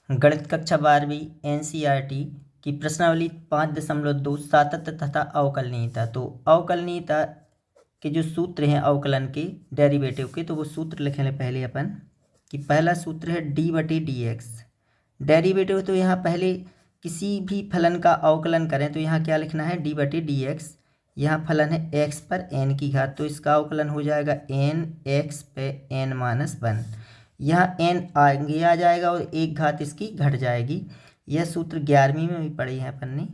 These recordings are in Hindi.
गणित कक्षा 12वीं NCERT की प्रश्नावली 5.2 सातत्य तथा अवकलनीयता। तो अवकलनीयता के जो सूत्र हैं अवकलन के डेरिवेटिव के, तो वो सूत्र लिखेंगे पहले अपन कि पहला सूत्र है d/dx। डेरिवेटिव तो यहाँ पहले किसी भी फलन का अवकलन करें तो यहाँ क्या लिखना है, d/dx। यहाँ फलन है x पर n की घात, तो इसका अवकलन हो जाएगा n x पे n-1। यहाँ n आगे आ जाएगा और एक घात इसकी घट जाएगी। यह सूत्र 11वीं में भी पढ़े हैं अपन ने।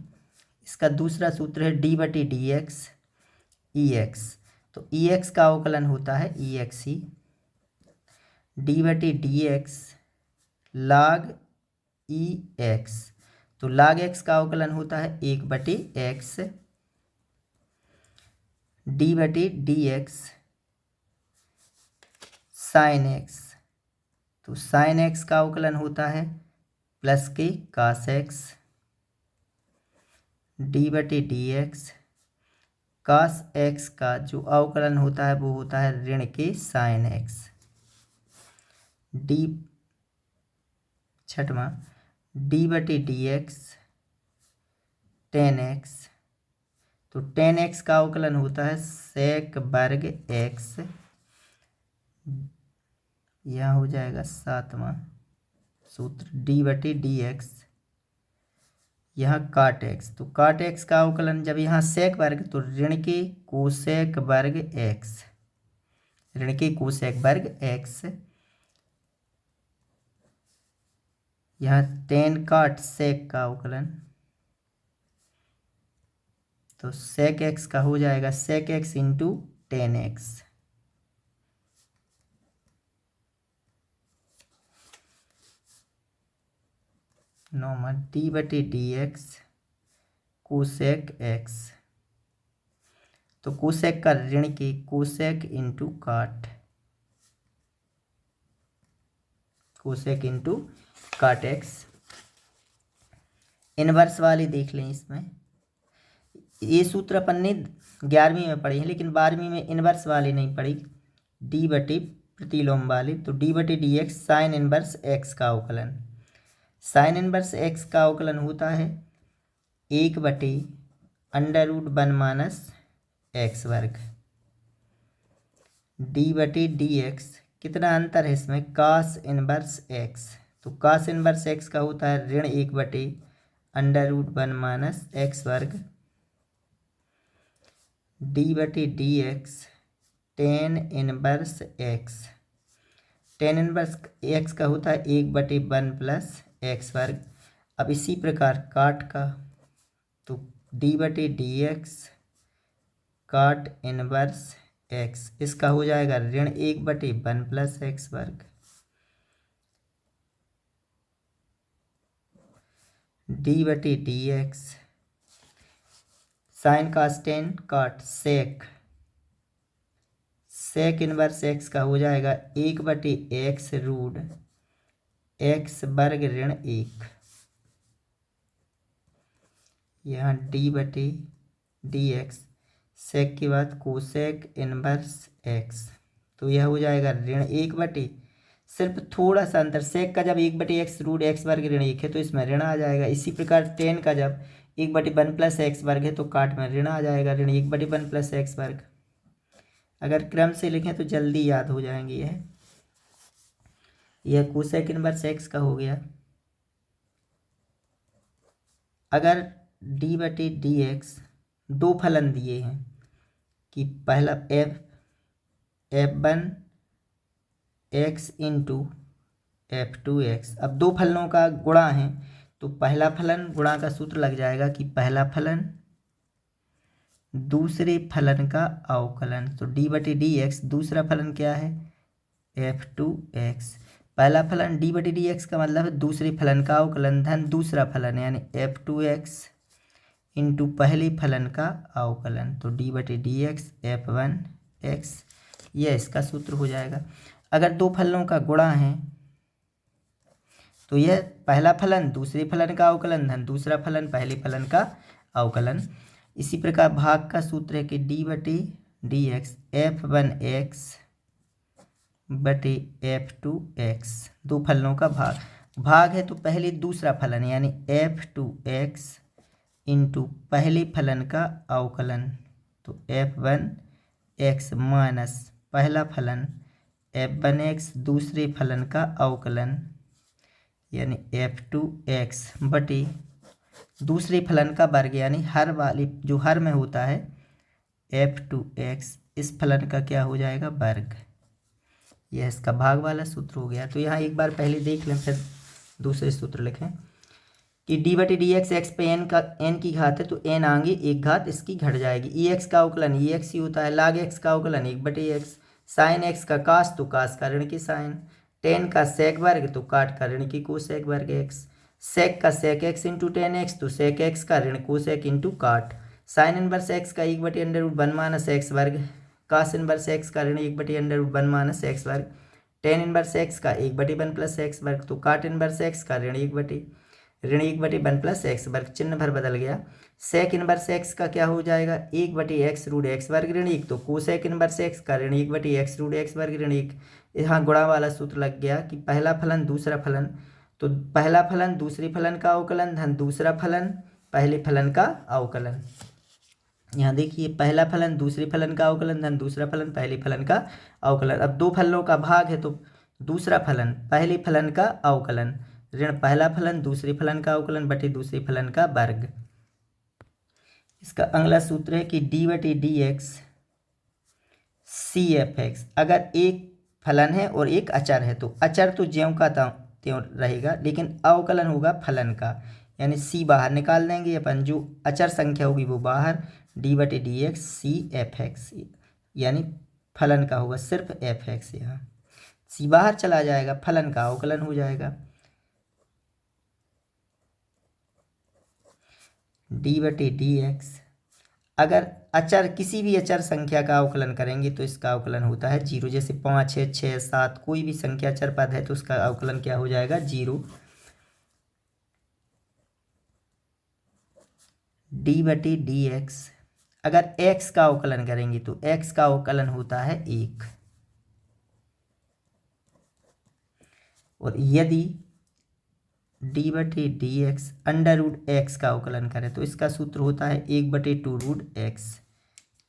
इसका दूसरा सूत्र है d/dx ex। तो ex का अवकलन होता है ex ही। d/dx log ex, तो log x का अवकलन होता है 1/x। d/dx sin x, तो sin x का अवकलन होता है प्लस के cos x। d/dx cos x का जो अवकलन होता है वो होता है ऋण के sin x। छठवां d/dx tan x, तो tan x का अवकलन होता है sec वर्ग x। यह हो जाएगा सातवां सूत्र d/dx यहाँ काट x, तो काट x का अवकलन जब यहाँ sec वर्ग तो ऋण के कोसेक वर्ग x, ऋण के कोसेक वर्ग x। यहाँ tan काट sec का अवकलन, तो sec x का हो जाएगा sec x into tan x। नौवां d/dx कोसेक x, तो कोसेक का ऋण के कोसेक इंटू काट, कोसेक इंटू काट x। इनवर्स वाली देख लें। इसमें ये सूत्र अपन ने 11वीं में पढ़ी है, लेकिन 12वीं में इनवर्स वाली नहीं पढ़ी, d/प्रतिलोम वाली। तो d/dx साइन इनवर्स x का अवकलन, साइन इनवर्स x का अवकलन होता है 1/√1 - x वर्ग। d/dx कितना अंतर है इसमें, cos इनवर्स x, तो cos इनवर्स x का होता है ऋण 1/√1 - x वर्ग। d/dx tan inverse x, tan inverse x का होता है 1/1 + x वर्ग। अब इसी प्रकार काट का, तो d/dx काट इनवर्स x, इसका हो जाएगा ऋण 1/1 + x वर्ग। d/dx साइन cos tan काट सेक, सेक इनवर्स x का हो जाएगा 1/x√ x वर्ग ऋण 1। यहाँ d/dx सेक के बाद कोसेक इनवर्स x, तो यह हो जाएगा ऋण 1/, सिर्फ थोड़ा सा अंतर, सेक का जब 1/x√ x वर्ग ऋण 1 है तो इसमें ऋण आ जाएगा। इसी प्रकार टेन का जब 1/1 + x वर्ग है तो काट में ऋण आ जाएगा, ऋण 1/1 + x वर्ग। अगर क्रम से लिखें तो जल्दी याद हो जाएंगे। यह कोसेक इनवर्स x का हो गया। अगर d/dx दो फलन दिए हैं कि पहला f1 x इंटू f2x, अब दो फलनों का गुणा है तो पहला फलन गुणा का सूत्र लग जाएगा कि पहला फलन दूसरे फलन का अवकलन। तो d/dx दूसरा फलन क्या है, f2x। पहला फलन d/dx का मतलब है दूसरे फलन का अवकलन धन दूसरा फलन, यानी f2x इंटू पहले फलन का अवकलन। तो d/dx f1x, यह इसका सूत्र हो जाएगा। अगर दो फलनों का गुणा है तो यह पहला फलन दूसरे फलन का अवकलन धन दूसरा फलन पहले फलन का अवकलन। इसी प्रकार भाग का सूत्र है कि d/dx f1x/f2x, दो फलनों का भाग। भाग है तो पहले दूसरा फलन यानी f2x इंटू पहले फलन का अवकलन, तो f1x माइनस पहला फलन f1x दूसरे फलन का अवकलन यानी f2x बटे दूसरे फलन का वर्ग, यानी हर वाली जो हर में होता है f2x इस फलन का क्या हो जाएगा वर्ग। यह इसका भाग वाला सूत्र हो गया। तो यहाँ एक बार पहले देख लें फिर दूसरे सूत्र लिखें कि डी बटे डी एक्स एक्स पे एन का एन की घात है तो एन आगे एक घात इसकी घट जाएगी। ई एक्स का अवकलन ई एक्स ही होता है, लाग एक्स का अवकलन एक बटे एक्स, साइन एक्स का कास तो कास का ऋण की साइन, टेन का सेक वर्ग तो काट का ऋण की कोसेक वर्ग एक्स, सेक का sec x into tan x तो सेक एक्स का ऋण cosec into cot, sine inverse x का एक बटे under root one minus x वर्ग, कास इनवर्स एक्स का ऋण एक बटे under root one minus x वर्ग, टेन इनवर्स एक्स का एक बटे वन प्लस एक्स वर्ग तो काट इनवर्स एक्स का ऋण एक बटे वन प्लस एक्स वर्ग, चिन्ह भर बदल गया। सेक इनवर्स एक्स का क्या हो जाएगा एक बटे एक्स रूट एक्स वर्ग ऋण एक, तो कोसेक इनवर्स एक्स का ऋण एक बटे एक्स रूट एक्स वर्ग ऋण एक। यहाँ गुणा वाला सूत्र लग गया कि पहला फलन दूसरा फलन, तो पहला फलन दूसरे फलन का अवकलन धन दूसरा फलन पहले फलन का अवकलन। यहाँ देखिए पहला फलन दूसरे फलन का अवकलन धन दूसरा फलन पहले फलन का अवकलन। अब दो फलनों का भाग है तो दूसरा फलन पहले फलन का अवकलन ऋण पहला फलन दूसरे फलन का अवकलन बटे दूसरे फलन का वर्ग। इसका अगला सूत्र है कि डी बटे d x c f x. अगर एक फलन है और एक अचर है तो अचर तो ज्यों का त्यों रहेगा, लेकिन अवकलन होगा फलन का, यानी सी बाहर निकाल देंगे अपन, जो अचर संख्या होगी वो बाहर, डी बटे d x c f x यानी फलन का होगा सिर्फ एफ एक्स, यहाँ सी बाहर चला जाएगा फलन का अवकलन हो जाएगा। डी बटे डी एक्स अगर अचर किसी भी अचर संख्या का अवकलन करेंगे तो इसका अवकलन होता है जीरो, जैसे 5 है 6 7 कोई भी संख्या अचर पद है तो उसका अवकलन क्या हो जाएगा जीरो। डी बटे डी एक्स अगर एक्स का अवकलन करेंगे तो एक्स का अवकलन होता है 1, और यदि डी बटे d x under root x का अवकलन करें तो इसका सूत्र होता है 1/2 रूट एक्स,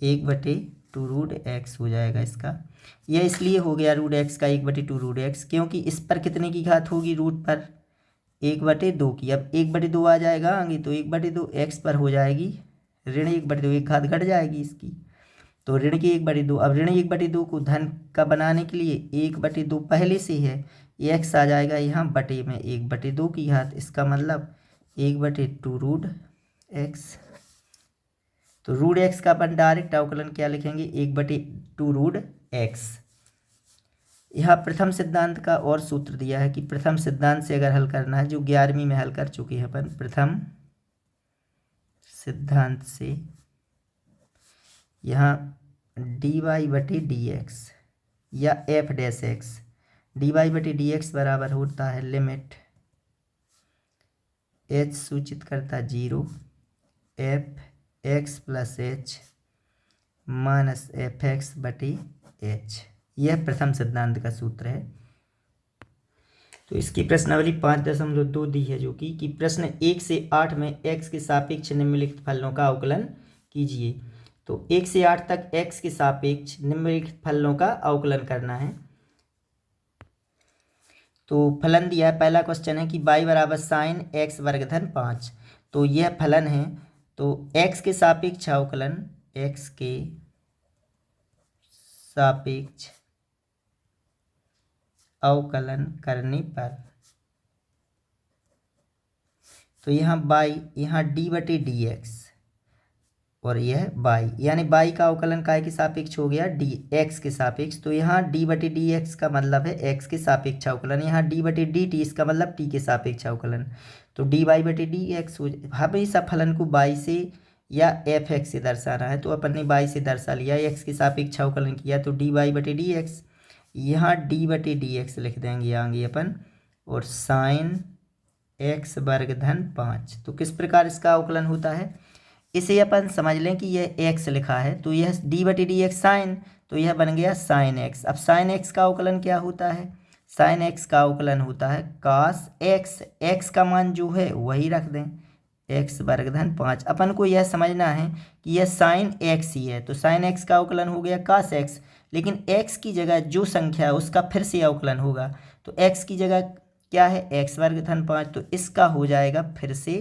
1/2 रूट एक्स हो जाएगा इसका। यह इसलिए हो गया रूट एक्स का 1/2 रूट एक्स क्योंकि इस पर कितने की घात होगी रूट पर 1/2 की। अब 1/2 आ जाएगा आगे तो 1/2 एक्स पर हो जाएगी ऋण 1/2, एक घात घट जाएगी इसकी, तो ऋण की 1/2। अब ऋण 1/2 को धन का बनाने के लिए 1/2 पहले से है, एक्स आ जाएगा यहाँ बटे में 1/2 की घात, इसका मतलब 1/2 रूट एक्स। तो रूट एक्स का अपन डायरेक्ट अवकलन क्या लिखेंगे 1/2 रूट एक्स। यहाँ प्रथम सिद्धांत का और सूत्र दिया है कि प्रथम सिद्धांत से अगर हल करना है, जो 11वीं में हल कर चुके हैं अपन, प्रथम सिद्धांत से यहाँ डी वाई बटे डी एक्स या f dash x, d y बटे डी एक्स बराबर होता है लिमिट एच सूचित करता 0 f x plus h minus f x बटे एच। यह प्रथम सिद्धांत का सूत्र है। तो इसकी प्रश्नावली 5.2 दी है, जो कि प्रश्न 1 से 8 में x के सापेक्ष निम्नलिखित फलनों का अवकलन कीजिए। तो 1 से 8 तक x के सापेक्ष निम्नलिखित फलनों का अवकलन करना है। तो फलन दिया है, पहला क्वेश्चन है कि y बराबर साइन एक्स वर्ग धन 5, तो यह फलन है। तो x के सापेक्ष अवकलन, x के सापेक्ष अवकलन करने पर तो यहाँ y, यहाँ d बटे डी एक्स और यह y, यानी y का अवकलन काय के सापेक्ष हो गया डी एक्स के सापेक्ष। तो यहाँ d बटे डी एक्स का मतलब है x के सापेक्ष अवकलन, यहाँ d बटे डी टी इसका मतलब t के सापेक्ष अवकलन। तो डी वाई बटे डी एक्स हो, हमेशा फलन को y से या एफ एक्स से दर्शाना है, तो अपन ने y से दर्शा लिया, x के सापेक्ष अवकलन किया तो डी वाई बटे डी एक्स, यहाँ d बटे डी एक्स लिख देंगे आगे अपन, और साइन एक्स वर्ग धन 5। तो किस प्रकार इसका अवकलन होता है, इसे अपन समझ लें कि यह x लिखा है तो यह d बटे डी एक्स साइन, तो यह बन गया साइन x। अब साइन x का अवकलन क्या होता है, साइन एक्स का अवकलन होता है कास एक्स। एक्स का मान जो है वही रख दें, एक्स वर्ग धन 5। अपन को यह समझना है कि यह साइन एक्स ही है, तो साइन एक्स का अवकलन हो गया कास एक्स, लेकिन एक्स की जगह जो संख्या है उसका फिर से अवकलन होगा। तो एक्स की जगह क्या है, एक्स वर्ग धन 5, तो इसका हो जाएगा फिर से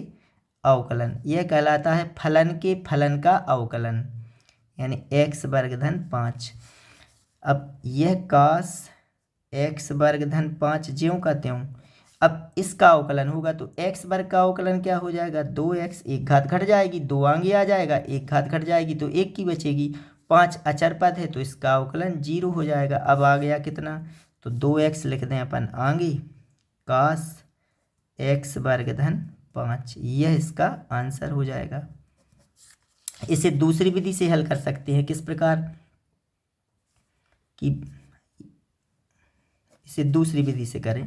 अवकलन। यह कहलाता है फलन के फलन का अवकलन, यानी एक्स वर्ग धन 5। अब यह कास एक्स वर्ग धन 5 ज्यों का त्यों, अब इसका अवकलन होगा तो एक्स वर्ग का अवकलन क्या हो जाएगा, 2x, एक घात घट जाएगी, 2 आगे आ जाएगा, एक घात घट जाएगी तो एक की बचेगी, 5 अचर पद है तो इसका अवकलन 0 हो जाएगा। अब आ गया कितना, तो 2x लिख दें अपन आगे, कास एक्स वर्ग धन 5, यह इसका आंसर हो जाएगा। इसे दूसरी विधि से हल कर सकते हैं, किस प्रकार कि इसे दूसरी विधि से करें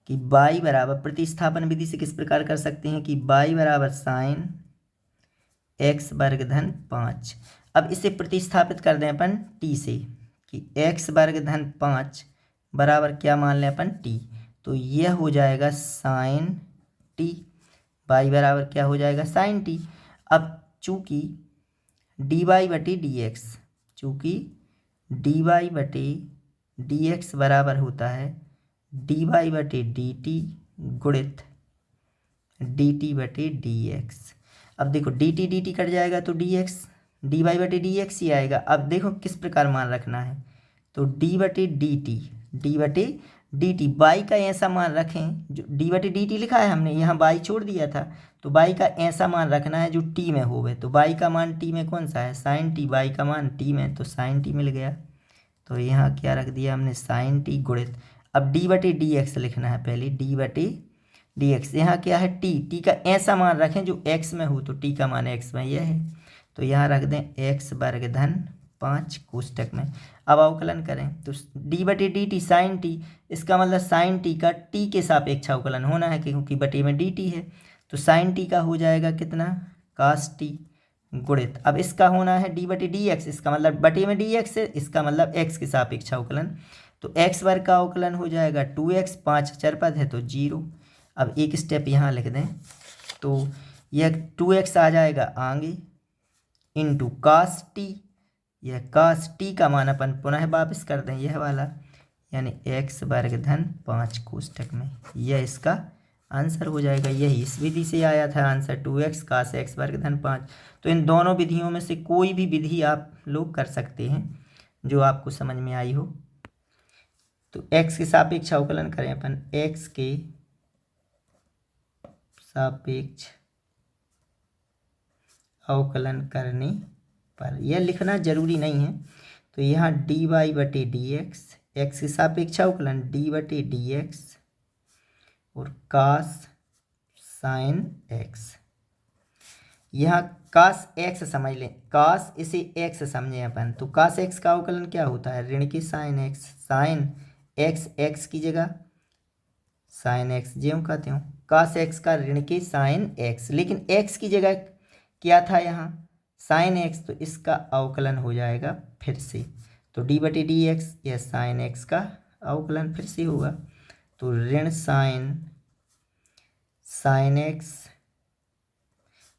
कि y बराबर, प्रतिस्थापन विधि से किस प्रकार कर सकते हैं कि y बराबर साइन एक्स वर्ग धन 5। अब इसे प्रतिस्थापित कर दें अपन t से कि x वर्ग धन 5 बराबर क्या मान लें अपन t, तो यह हो जाएगा साइन t, y बराबर क्या हो जाएगा साइन t। अब चूँकि dy बटे dx, चूँकि dy बटे dx बराबर होता है dy बटे dt गुणित dt बटे dx। अब देखो dt dt कट जाएगा तो dx, dy बटे dx ही आएगा। अब देखो किस प्रकार मान रखना है, तो d बटे dt, d बटे dt, y का ऐसा मान रखें जो d बटे dt लिखा है हमने, यहाँ y छोड़ दिया था, तो y का ऐसा मान रखना है जो t में होवे। तो y का मान t में कौन सा है, साइन t, y का मान t में, तो साइन t मिल गया। तो यहाँ क्या रख दिया हमने, साइन t गुणित, अब d बटे dx लिखना है पहले, d बटे dx, यहाँ क्या है t का ऐसा मान रखें जो x में हो, तो t का मान x में यह है, तो यहाँ रख दें x वर्ग धन 5 कोष्टक में। अब अवकलन करें तो d बटे dt साइन t, इसका मतलब साइन t का t के सापेक्ष अवकलन होना है क्योंकि बटे में dt है, तो साइन t का हो जाएगा कितना, कास t गुणित, अब इसका होना है d बटे dx, इसका मतलब बटे में dx है, इसका मतलब x के सापेक्ष अवकलन, तो x वर्ग का अवकलन हो जाएगा 2x, 5 अचर पद है तो 0। अब एक स्टेप यहाँ लिख दें, तो यह 2x आ जाएगा आगे इंटू कास t, यह कास t का मान अपन पुनः वापस कर दें यह वाला, यानी x वर्ग धन 5 कोष्टक में, यह इसका आंसर हो जाएगा। यही इस विधि से आया था आंसर, 2x कास एक्स वर्ग धन 5। तो इन दोनों विधियों में से कोई भी विधि आप लोग कर सकते हैं जो आपको समझ में आई हो। तो x के सापेक्ष अवकलन करें अपन, x के सापेक्ष अवकलन करने पर, यह लिखना जरूरी नहीं है, तो यहाँ dy बटे dx, x के सापेक्ष अवकलन d बटे dx और कास साइन x, यहाँ कास x समझ लें, कास इसे x समझें अपन, तो कास x का अवकलन क्या होता है, ऋण की sine x, sine x, x की जगह साइन x ज्यों का त्यों, कास x का ऋण के साइन x, लेकिन x की जगह क्या था यहाँ साइन x, तो इसका अवकलन हो जाएगा फिर से, तो d बटे dx, यह साइन x का अवकलन फिर से होगा, तो ऋण साइन x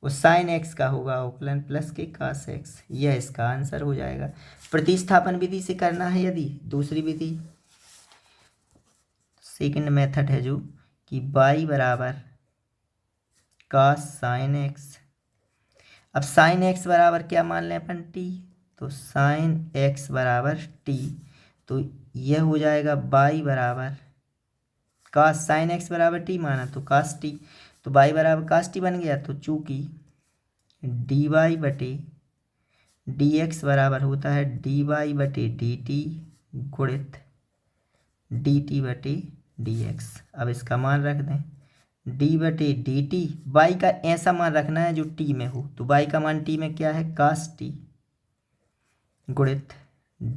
और साइन x का होगा अवकलन प्लस के कास x, यह इसका आंसर हो जाएगा। प्रतिस्थापन विधि से करना है यदि, दूसरी विधि सेकंड मेथड है जो कि y बराबर कास साइन x, अब साइन x बराबर क्या मान लें अपन t, तो साइन x बराबर t, तो यह हो जाएगा y बराबर कास साइन x बराबर t माना तो कास t, तो y बराबर कास t बन गया, तो चूँकि dy बटे dx बराबर होता है dy बटे dt गुणित dt बटे dx। अब इसका मान रख दें, d बटे dt, y का ऐसा मान रखना है जो t में हो, तो y का मान t में क्या है कास t गुणित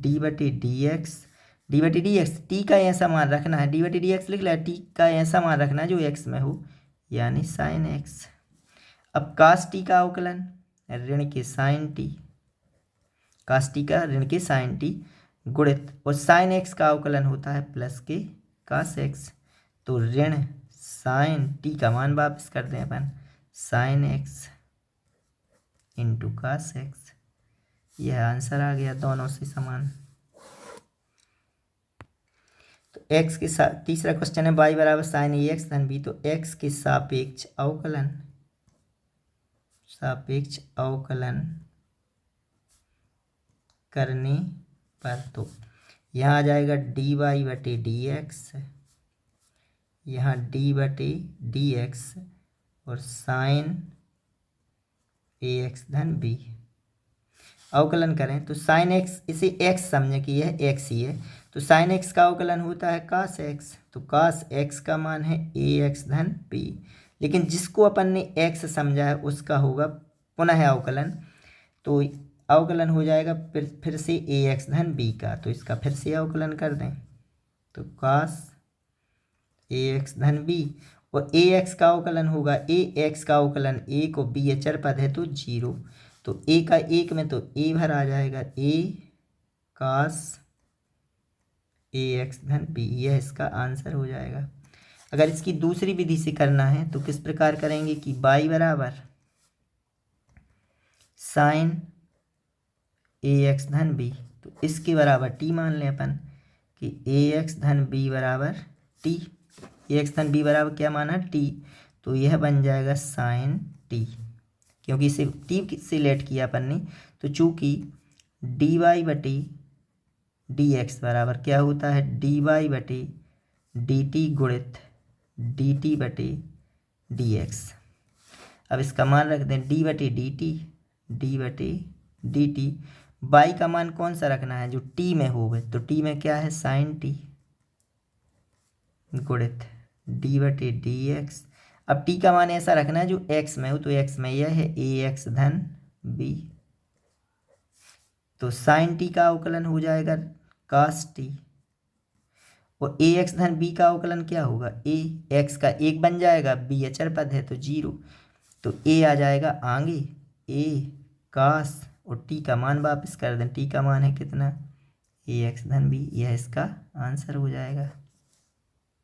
d बटे dx, d बटे dx, t का ऐसा मान रखना है, d बटे dx लिख लिया, t का ऐसा मान रखना है जो x में हो, यानी साइन x। अब कास t का अवकलन ऋण के साइन t, कास t का ऋण के साइन t गुणित, और साइन x का अवकलन होता है प्लस के कास एक्स, तो ऋण साइन टी का मान वापस कर दें अपन, sine x into cos x. यह आंसर आ गया, दोनों से समान। तो एक्स के साथ तीसरा क्वेश्चन है y बराबर साइन ए एक्स धन बी। तो एक्स के सापेक्ष अवकलन करने पर, तो यहाँ आ जाएगा dy बटे डी एक्स, यहाँ d बटे डी एक्स और साइन ए एक्स धन बी। अवकलन करें तो साइन एक्स, इसे एक्स समझें कि यह एक्स ही है, तो साइन एक्स का अवकलन होता है कास एक्स, तो कास एक्स का मान है ए एक्स धन बी। लेकिन जिसको अपन ने एक्स समझा है उसका होगा पुनः अवकलन, तो अवकलन हो जाएगा फिर से ए एक्स धन बी का। तो इसका फिर से अवकलन कर दें, तो कास ए एक्स धन बी, और ए एक्स का अवकलन होगा ए एक्स का अवकलन, ए को बी अचर पद है तो 0, तो ए का एक में तो ए भर आ जाएगा, ए कास ए एक्स धन बी, यह इसका आंसर हो जाएगा। अगर इसकी दूसरी विधि से करना है तो किस प्रकार करेंगे कि y बराबर साइन ए एक्स धन बी, तो इसके बराबर t मान लें अपन कि ए एक्स धन बी बराबर t। ए एक्स धन बी बराबर क्या माना, t, तो यह बन जाएगा साइन t, क्योंकि इसे t से लेट किया अपन ने। तो चूँकि dy बटे डी एक्स बराबर क्या होता है, dy बटे डी टी गुणित डी टी बटे डी एक्स। अब इसका मान रख दें डी बटे डी टी, y का मान कौन सा रखना है, जो t में होगा, तो t में क्या है साइन t गुणित डी बटे डी एक्स। अब t का मान ऐसा रखना है जो x में हो, तो x में यह है ए एक्स धन b, तो साइन t का अवकलन हो जाएगा कास t, और ए एक्स धन b का अवकलन क्या होगा, ए एक्स का एक बन जाएगा, b अचर पद है तो 0, तो a आ जाएगा आगे a कास, और t का मान वापस कर दें, t का मान है कितना, ए एक्स धन b, यह इसका आंसर हो जाएगा।